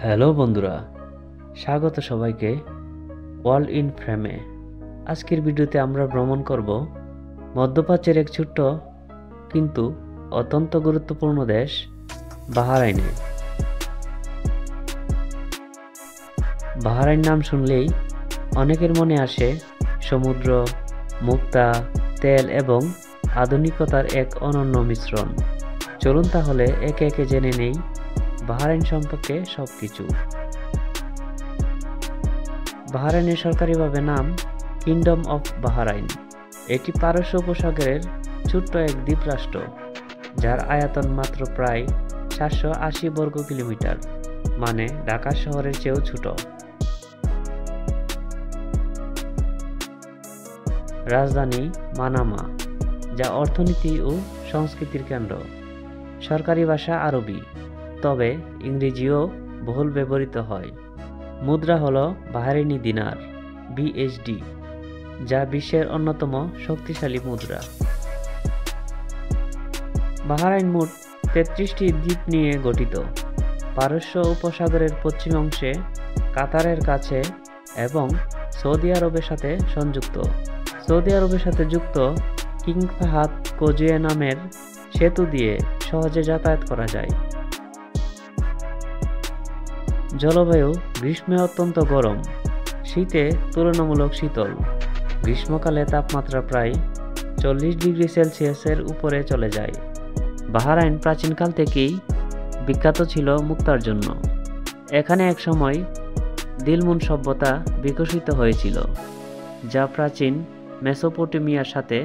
Hello বন্ধুরা, স্বাগত সবাইকে ওয়ার্ল্ড ইন ফ্রেমে। আজকের ভিডিওতে আমরা ভ্রমণ করব মধ্যপ্রাচ্যের এক ছোট্ট কিন্তু অত্যন্ত গুরুত্বপূর্ণ দেশ বাহরাইনে। বাহরাইন নাম শুনলেই অনেকের মনে আসে সমুদ্র, মুক্তা, তেল এবং আধুনিকতার এক অনন্য মিশ্রণ। চলুন তাহলে একে একে জেনে নেই বাহরাইন সম্পর্কে সবকিছু। বাহরাইনের সরকারিভাবে নাম কিংডম অফ বাহরাইন। এটি পারস্য উপসাগরের ছোট্ট এক দ্বীপ রাষ্ট্র, যার আয়তন মাত্র প্রায় 780 বর্গ কিলোমিটার, মানে ঢাকা শহরের চেয়েও ছোট। রাজধানী মানামা, যা অর্থনীতি ও সংস্কৃতির কেন্দ্র। সরকারি ভাষা আরবি, তবে ইংরেজিও বহুল ব্যবহৃত হয়। মুদ্রা হল বাহরাইনি দিনার (BHD), যা বিশ্বের অন্যতম শক্তিশালী মুদ্রা। বাহরাইন মোট 33টি দ্বীপ নিয়ে গঠিত। পারস্য উপসাগরের পশ্চিম অংশে কাতারের কাছে এবং সৌদি আরবের সাথে সংযুক্ত। সৌদি আরবের সাথে যুক্ত কিং ফাহাদ কজওয়ে নামের সেতু দিয়ে সহজে যাতায়াত করা যায়। জলবায়ু গ্রীষ্মে অত্যন্ত গরম, শীতে তুলনামূলক শীতল। গ্রীষ্মকালে তাপমাত্রা প্রায় 40 ডিগ্রি সেলসিয়াসের উপরে চলে যায়। বাহরাইন প্রাচীনকাল থেকেই বিখ্যাত ছিল মুক্তার জন্য। এখানে একসময় দিলমুন সভ্যতা বিকশিত হয়েছিল, যা প্রাচীন মেসোপটেমিয়ার সাথে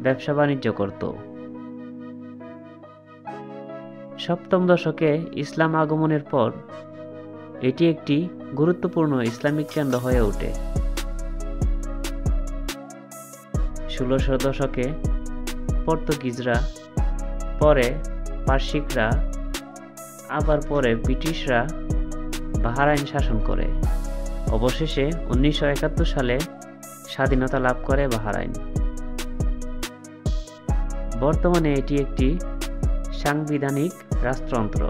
ব্যবসা বাণিজ্য করত। 7ম দশকে ইসলাম আগমনের পর এটি একটি গুরুত্বপূর্ণ ইসলামিক কেন্দ্র হয়ে ওঠে। 16শো দশকে পর্তুগিজরা, পরে পার্সিকরা, আবার পরে ব্রিটিশরা বাহরাইন শাসন করে। অবশেষে 1971 সালে স্বাধীনতা লাভ করে বাহরাইন। বর্তমানে এটি একটি সাংবিধানিক রাজতন্ত্র,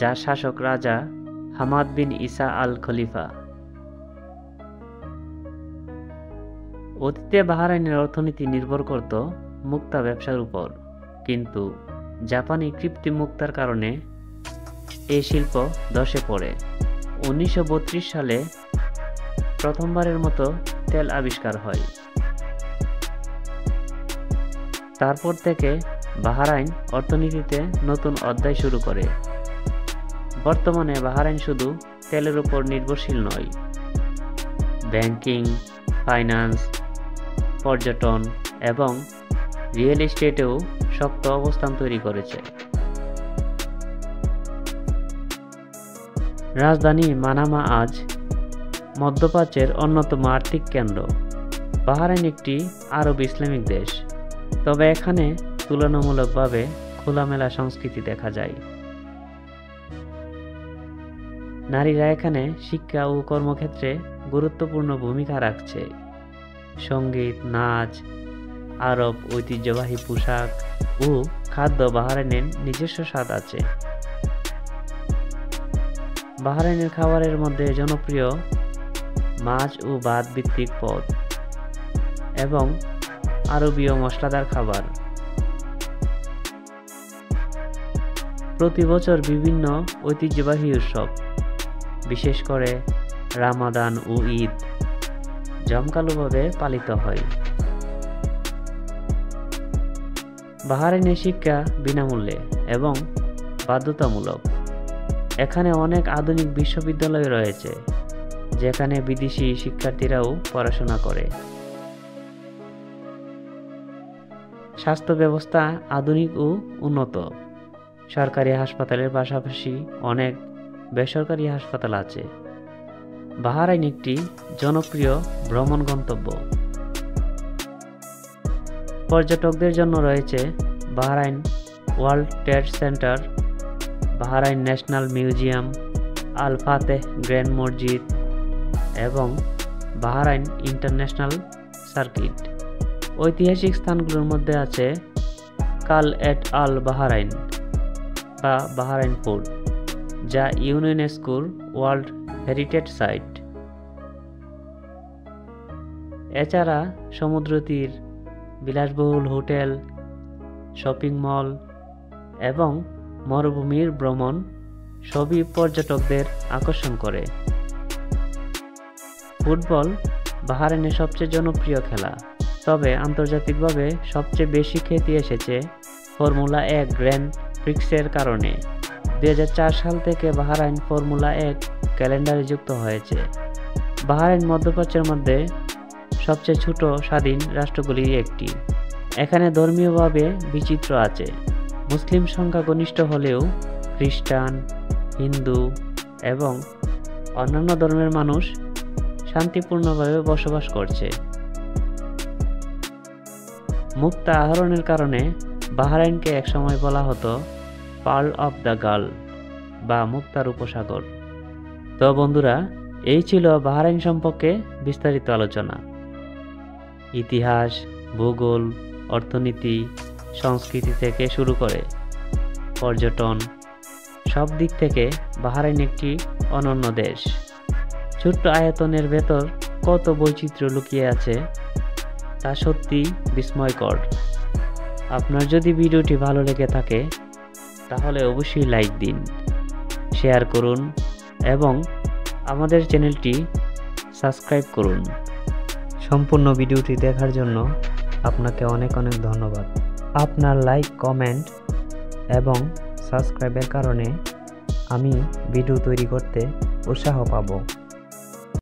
যার শাসক রাজা হামাদ বিন ইসা আল খলিফা। অতীতে বাহরাইনের অর্থনীতি নির্ভর করত মুক্তা ব্যবসার উপর, কিন্তু জাপানি কৃত্রিম মুক্তার কারণে এই শিল্প ধসে পড়ে। 1932 সালে প্রথমবারের মতো তেল আবিষ্কার হয়। তারপর থেকে বাহরাইন অর্থনীতিতে নতুন অধ্যায় শুরু করে। বর্তমানে বাহরাইন শুধু তেলের উপর নির্ভরশীল নয়, ব্যাংকিং, ফাইন্যান্স, পর্যটন এবং রিয়েল এস্টেটেও শক্ত অবস্থান তৈরি করেছে। রাজধানী মানামা আজ মধ্যপ্রাচ্যের অন্যতম আর্থিক কেন্দ্র। বাহরাইন একটি আরব ইসলামিক দেশ, তবে এখানে তুলনামূলকভাবে খোলামেলা সংস্কৃতি দেখা যায়। নারীরা এখানে শিক্ষা ও কর্মক্ষেত্রে গুরুত্বপূর্ণ ভূমিকা রাখছে। সঙ্গীত, নাচ, আরব ঐতিহ্যবাহী পোশাক ও খাদ্য বাহরাইনের নিজস্ব স্বাদ আছে। বাহরাইনের খাবারের মধ্যে জনপ্রিয় মাছ ও ভাত ভিত্তিক পদ এবং আরবীয় মশলাদার খাবার। প্রতি বছর বিভিন্ন ঐতিহ্যবাহী উৎসব, বিশেষ করে রামাদান ও ঈদ, জমকালোভাবে পালিত হয়। বাহরাইনের শিক্ষা বিনামূল্যে এবং বাধ্যতামূলক। এখানে অনেক আধুনিক বিশ্ববিদ্যালয় রয়েছে, যেখানে বিদেশি শিক্ষার্থীরাও পড়াশোনা করে। স্বাস্থ্য ব্যবস্থা আধুনিক ও উন্নত। সরকারি হাসপাতালের পাশাপাশি অনেক বেসরকারি হাসপাতাল আছে। বাহরাইন একটি জনপ্রিয় ভ্রমণ গন্তব্য। পর্যটকদের জন্য রয়েছে Bahrain World Trade Center, Bahrain National Museum, Al Fateh Grand মসজিদ এবং বাহরাইন ইন্টারন্যাশনাল সার্কিট। ঐতিহাসিক স্থানগুলোর মধ্যে আছে কাল এট আল বাহরাইন বা বাহরাইন ফোর্ট, যা ইউনেস্কোর ওয়ার্ল্ড হেরিটেজ সাইট। এছাড়া সমুদ্র তীর, বিলাসবহুল হোটেল, শপিং মল এবং মরুভূমির ভ্রমণ সবই পর্যটকদের আকর্ষণ করে। ফুটবল বাহরাইনের সবচেয়ে জনপ্রিয় খেলা, তবে আন্তর্জাতিকভাবে সবচেয়ে বেশি খ্যাতি এসেছে ফর্মুলা 1 গ্র্যান্ড প্রিক্সের কারণে। 2004 সাল থেকে বাহরাইন ফর্মুলা 1 ক্যালেন্ডারে যুক্ত হয়েছে। বাহরাইন মধ্যপ্রাচ্যের মধ্যে সবচেয়ে ছোট স্বাধীন রাষ্ট্রগুলির একটি। এখানে ধর্মীয়ভাবে বিচিত্র আছে। মুসলিম সংখ্যাগরিষ্ঠ হলেও খ্রিস্টান, হিন্দু এবং অন্যান্য ধর্মের মানুষ শান্তিপূর্ণভাবে বসবাস করছে। মুক্তা আহরণের কারণে বাহরাইনকে একসময় বলা হতো পার্ল অফ দ্য গাল বা মুক্তার উপসাগর। তো বন্ধুরা, এই ছিল বাহরাইন সম্পর্কে বিস্তারিত আলোচনা। ইতিহাস, ভূগোল, অর্থনীতি, সংস্কৃতি থেকে শুরু করে পর্যটন, সব দিক থেকে বাহরাইন একটি অনন্য দেশ। ছোট্ট আয়তনের ভেতর কত বৈচিত্র্য লুকিয়ে আছে তা সত্যি বিস্ময়কর। আপনার যদি ভিডিওটি ভালো লেগে থাকে তাহলে অবশ্যই লাইক দিন, শেয়ার করুন এবং আমাদের চ্যানেলটি সাবস্ক্রাইব করুন। সম্পূর্ণ ভিডিওটি দেখার জন্য আপনাকে অনেক অনেক ধন্যবাদ। আপনার লাইক, কমেন্ট এবং সাবস্ক্রাইবের কারণে আমি ভিডিও তৈরি করতে উৎসাহ পাবো।